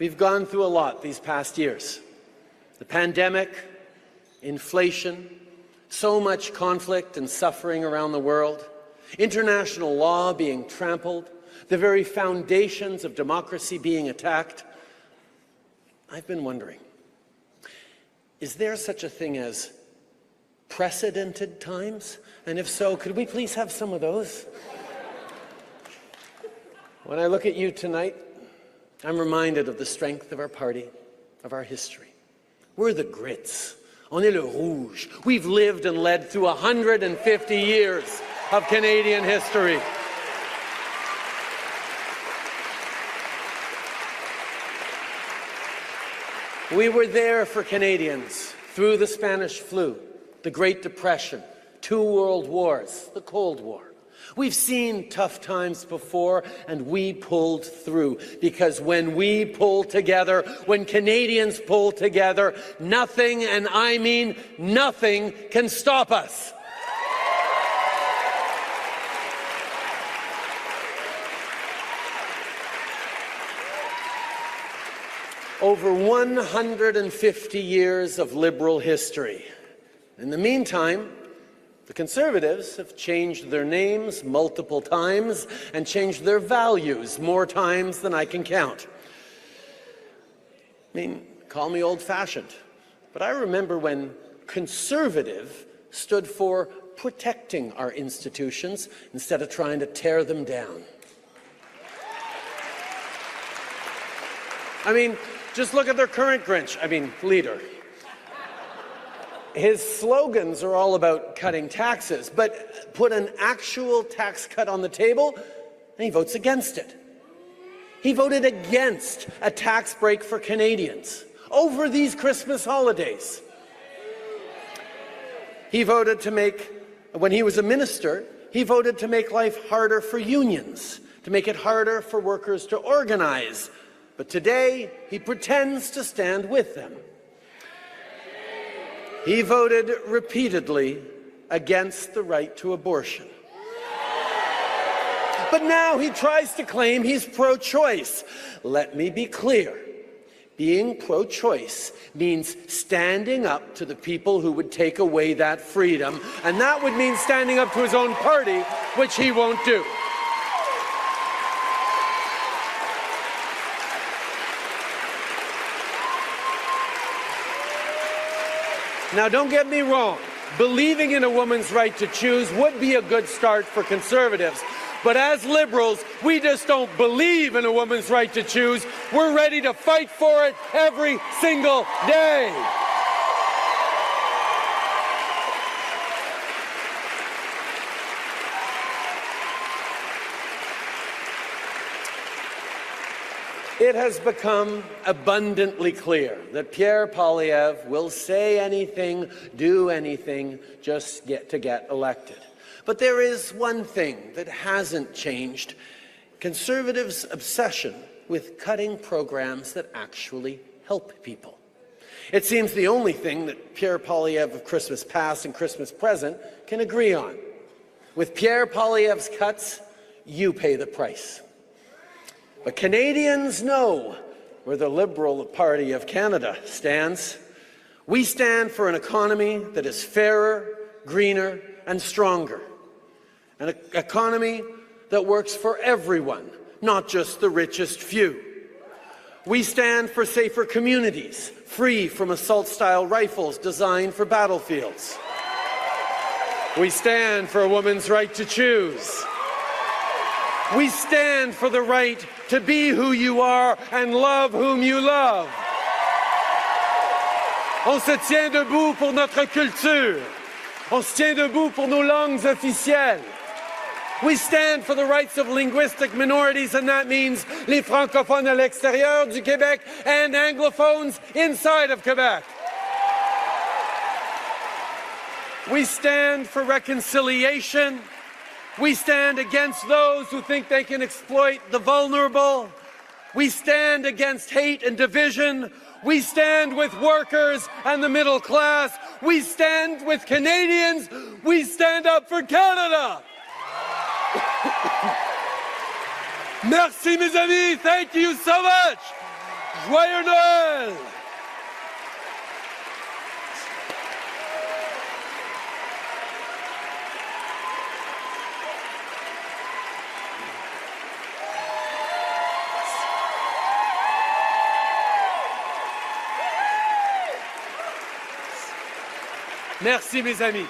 We've gone through a lot these past years. The pandemic, inflation, so much conflict and suffering around the world, international law being trampled, the very foundations of democracy being attacked. I've been wondering, is there such a thing as precedented times? And if so, could we please have some of those? When I look at you tonight, I'm reminded of the strength of our party, of our history. We're the Grits. On est le rouge. We've lived and led through 150 years of Canadian history. We were there for Canadians through the Spanish flu, the Great Depression, 2 world wars, the Cold War. We've seen tough times before, and we pulled through, because when we pull together, when Canadians pull together, nothing, and I mean nothing, can stop us. Over 150 years of Liberal history. In the meantime, the Conservatives have changed their names multiple times and changed their values more times than I can count. I mean, call me old-fashioned, but I remember when Conservative stood for protecting our institutions instead of trying to tear them down. I mean, just look at their current leader. His slogans are all about cutting taxes, but put an actual tax cut on the table, and he votes against it. He voted against a tax break for Canadians over these Christmas holidays. He voted to make, when he was a minister, he voted to make life harder for unions, to make it harder for workers to organize. But today, he pretends to stand with them. He voted repeatedly against the right to abortion. But now he tries to claim he's pro-choice. Let me be clear. Being pro-choice means standing up to the people who would take away that freedom, and that would mean standing up to his own party, which he won't do. Now, don't get me wrong. Believing in a woman's right to choose would be a good start for Conservatives. But as Liberals, we just don't believe in a woman's right to choose. We're ready to fight for it every single day. It has become abundantly clear that Pierre Poilievre will say anything, do anything, just to get elected. But there is one thing that hasn't changed: Conservatives' obsession with cutting programs that actually help people. It seems the only thing that Pierre Poilievre of Christmas Past and Christmas Present can agree on. With Pierre Poilievre's cuts, you pay the price. But Canadians know where the Liberal Party of Canada stands. We stand for an economy that is fairer, greener, and stronger. An economy that works for everyone, not just the richest few. We stand for safer communities, free from assault-style rifles designed for battlefields. We stand for a woman's right to choose. We stand for the right to be who you are and love whom you love. On se tient debout pour notre culture. On se tient debout pour nos langues officielles. We stand for the rights of linguistic minorities, and that means les francophones à l'extérieur du Québec and anglophones inside of Quebec. We stand for reconciliation. We stand against those who think they can exploit the vulnerable. We stand against hate and division. We stand with workers and the middle class. We stand with Canadians. We stand up for Canada. Merci, mes amis. Thank you so much. Joyeux Noël! Merci mes amis.